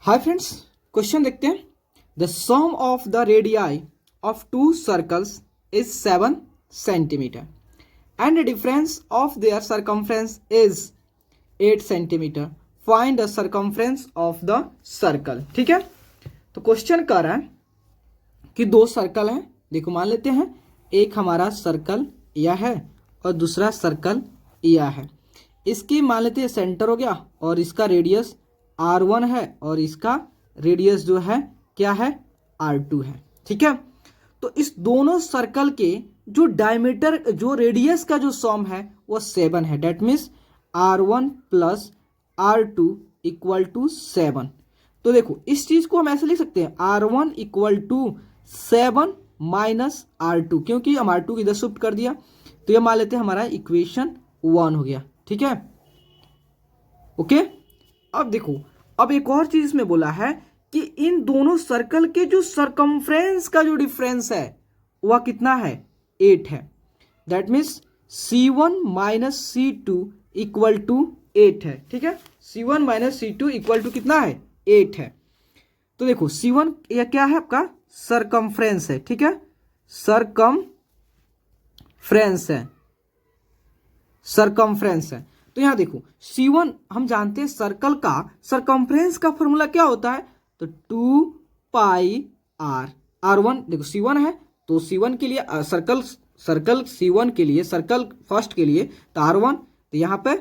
Hi friends, question देखते हैं। The sum of the radii of two circles is 7 centimetre and the difference of their circumference is 8 centimetre. Find the circumference of the circle. ठीक है, तो question कर रहा है कि दो सर्कल हैं। देखो, मान लेते हैं एक हमारा सर्कल यह है और दूसरा सर्कल यह है। इसकी मान लेते हैं सेंटर हो गया और इसका रेडियस R1 है और इसका रेडियस जो है क्या है, R2 है। ठीक है, तो इस दोनों सर्कल के जो डायमीटर जो रेडियस का जो सम है वो 7 है। That means R1 plus R2 equal to 7। तो देखो, इस चीज को हम ऐसे लिख सकते हैं R1 equal to 7 minus R2, क्योंकि हम R2 को इधर शिफ्ट कर दिया। तो ये मान लेते हैं हमारा इक्वेशन 1 हो गया। ठीक है, ओके। अब देखो, अब एक और चीज में बोला है कि इन दोनों सर्कल के जो सरकमफ्रेंस का जो डिफरेंस है वह कितना है, 8 है। That means C1 minus C2 equal to 8 है। ठीक है, C1 minus C2 equal to कितना है, 8 है। तो देखो, C1 यह क्या है, आपका सरकमफ्रेंस है। ठीक है, सरकमफ्रेंस है, सरकमफ्रेंस है। तो यहां देखो, C1 हम जानते हैं सर्कल का सरकमफ्रेंस का फॉर्मूला क्या होता है, तो 2 पाई R। R1 देखो C1 है, तो C1 के लिए सर्कल C1 के लिए, सर्कल फर्स्ट के लिए तो R1, तो यहां पे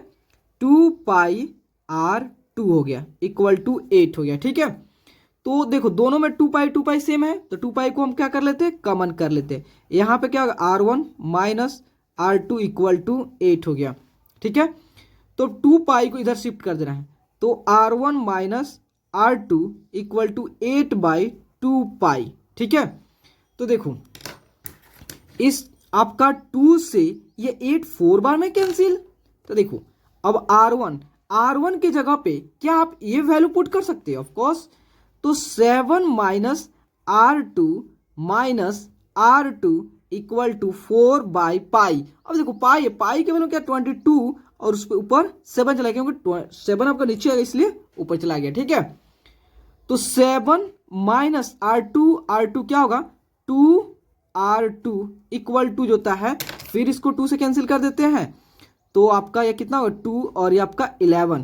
2 पाई R2 हो गया इक्वल टू 8 हो गया। ठीक है, तो देखो दोनों में 2 पाई सेम है, तो 2 पाई को हम क्या कर लेते हैं, कॉमन कर लेते हैं। यहां पे क्या होगा, R1 minus R2 equal to 8 हो गया। ठीक है, तो 2 पाई को इधर शिफ्ट कर देना है, तो R1 minus R2 equal to 8 by 2 pi. ठीक है, तो देखो इस आपका 2 से ये 8 4 बार में कैंसिल। तो देखो, अब R1 की जगह पे क्या आप ये वैल्यू पुट कर सकते हैं, ऑफ कोर्स। तो 7 minus R2 equal to 4 by pi. अब देखो, पाई के वैल्यू क्या, 22, और उस पर ऊपर 7 चला गया, क्योंकि 7 आपका नीचे है इसलिए ऊपर चला गया। ठीक है, तो 7 माइनस R2 क्या होगा, 2R2 इक्वल टू जो होता है, फिर इसको 2 से कैंसिल कर देते हैं, तो आपका ये कितना होगा, 2 और ये आपका 11,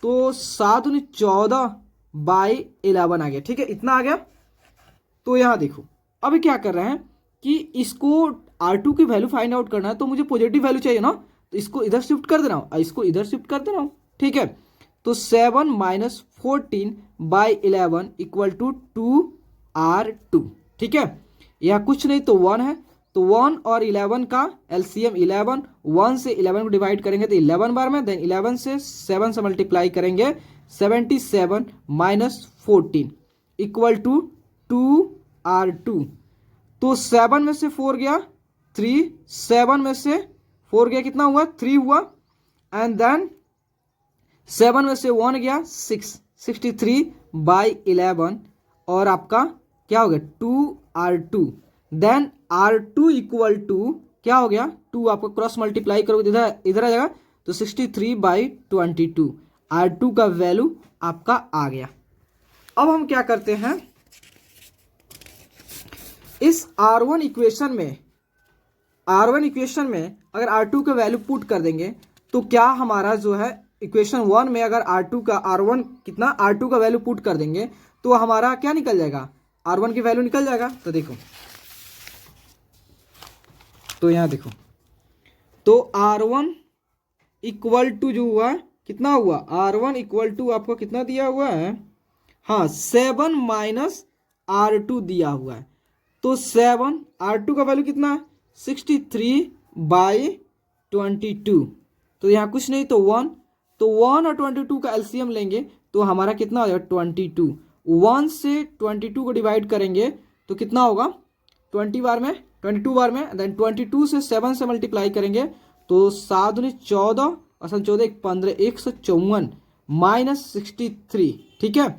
तो 7 और 14 बाई 11 आ गया। ठीक है, इतना आ गया। तो यहां देखो, अब क्या कर रहे हैं कि इसको R2 की वैल्यू फाइंड आउट करना है, तो मुझे पॉजिटिव वैल्यू चाहिए ना, तो इसको इधर शिफ्ट कर दे रहा हूं, इसको इधर शिफ्ट कर दे रहा हूं। ठीक है, तो 7 minus 14 by 11 equal to 2R2। ठीक है, यह कुछ नहीं तो 1 है, तो 1 और 11 का एलसीएम 11, 1 से 11 को डिवाइड करेंगे तो 11 बार में, देन 11 से 7 से मल्टीप्लाई करेंगे 77 माइनस 14 इक्वल टू 2R2। तो 7 में से 4 गया 3, 7 में से 4 गया कितना हुआ, 3 हुआ, एंड देन 7 में से 1 गया 6, 63 बाई 11, और आपका क्या हो गया, 2R2। Then R2 equal to क्या हो गया, 2 आपको क्रॉस मल्टीप्लाई करोगे इधर आ जाएगा, तो 63 बाई 22। R2 का वैल्यू आपका आ गया। अब हम क्या करते हैं, इस R1 इक्वेशन में अगर R2 का वैल्यू पुट कर देंगे, तो क्या हमारा जो है इक्वेशन 1 में अगर R2 का वैल्यू पुट कर देंगे, तो हमारा क्या निकल जाएगा, R1 की वैल्यू निकल जाएगा। तो देखो, तो यहां देखो, तो R1 इक्वल टू जो हुआ कितना हुआ, R1 इक्वल टू आपको कितना दिया हुआ है, हाँ 7 माइनस R2 दिया हुआ है, तो 7 R2 का वैल्यू कितना है, 63 बाई 22, तो यहाँ कुछ नहीं तो 1, तो 1 और 22 का एलसीएम लेंगे तो हमारा कितना हो जाएगा, 22। 1 से 22 को डिवाइड करेंगे तो कितना होगा, 22 बार में, देन 22 से 7 से मल्टीप्लाई करेंगे तो 7 ने 14 और 14 15, 154 माइनस 63। ठीक है,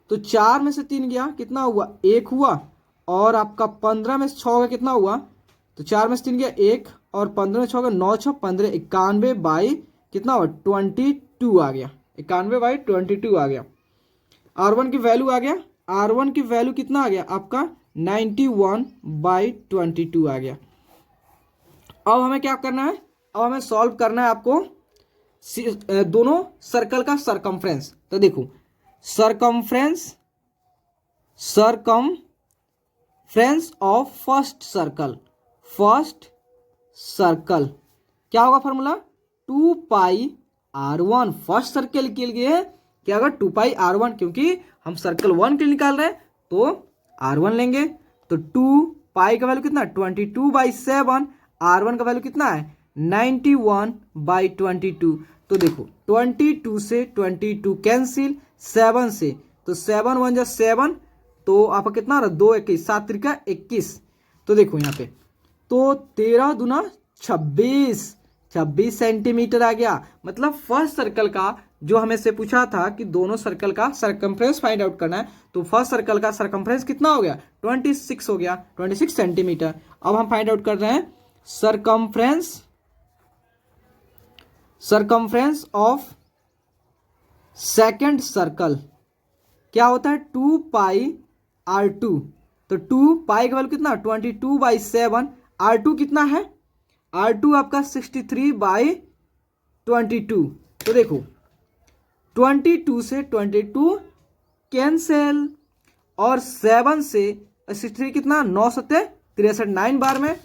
तो 4 में से 3 गया कितना हुआ, 1 हुआ, और आपका 15 में से 6 का कितना हुआ, तो 4 में से 3 गया 1, और 15 में 6 का 9 6 15, 91 बाई कितना हुआ, 22 आ गया, 91 बाई 22 आ गया। R1 की वैल्यू आ गया, R1 की वैल्यू कितना आ गया आपका 91/22 आ गया। अब हमें क्या करना है, अब हमें सॉल्व करना है आपको दोनों सर्कल का सरकमफ्रेंस। तो देखो सरकमफ्रेंस ऑफ फर्स्ट सर्कल क्या होगा फॉर्मूला 2πr1। फर्स्ट सर्कल के लिए क्या होगा 2πr1, क्योंकि हम सर्कल 1 के लिए निकाल रहे हैं तो r1 लेंगे। तो 2π का वैल्यू कितना 22/7, r1 का वैल्यू कितना है 91/22। तो देखो 22 से 22 कैंसिल, 7 से तो 7 1 जा 7, तो आपका कितना रहा 2 21, 7 त्रिका 21। तो देखो यहाँ पे तो 13 दूना 26 सेंटीमीटर आ गया। मतलब फर्स्ट सर्कल का जो हमें से पूछा था कि दोनों सर्कल का सरकमफ्रेंस फाइंड आउट करना है, तो फर्स्ट सर्कल का सरकमफ्रेंस कितना हो गया 26 हो गया, 26 सेंटीमीटर। अब हम फाइंड आउट कर रहे हैं सरकमफ्रेंस ऑफ सेकंड सर्कल क्या होता है 2πr2। तो 2π का वैल्यू कितना 22/7, r2 कितना है R2 आपका 63/22। तो देखो 22 से 22 कैंसिल, और 7 से 63 कितना 9 7 63 9 बार में,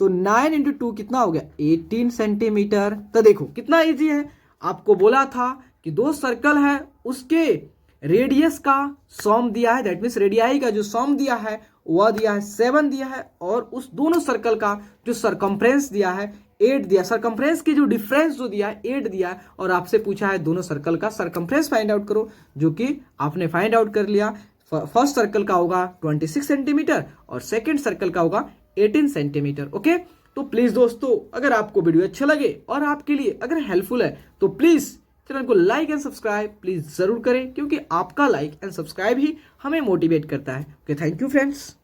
तो 9 × 2 कितना हो गया 18 सेंटीमीटर। तो देखो कितना इजी है। आपको बोला था कि दो सर्कल है उसके रेडियस का सॉम दिया है, दैट मीन्स रेडियाई का जो सॉम दिया है वह दिया है 7 दिया है, और उस दोनों सर्कल का जो सरकमफ्रेंस दिया है 8 दिया, सरकमफ्रेंस की जो डिफरेंस जो दिया है 8 दिया है, और आपसे पूछा है दोनों सर्कल का सरकमफ्रेंस फाइंड आउट करो, जो कि आपने फाइंड आउट कर लिया। फर्स्ट सर्कल का होगा 26 सेंटीमीटर और सेकेंड सर्कल का होगा 18 सेंटीमीटर। ओके, तो प्लीज दोस्तों अगर आपको वीडियो अच्छा लगे और आपके लिए अगर हेल्पफुल है तो प्लीज चैनल को लाइक एंड सब्सक्राइब प्लीज जरूर करें, क्योंकि आपका लाइक एंड सब्सक्राइब ही हमें मोटिवेट करता है। Okay, thank you friends.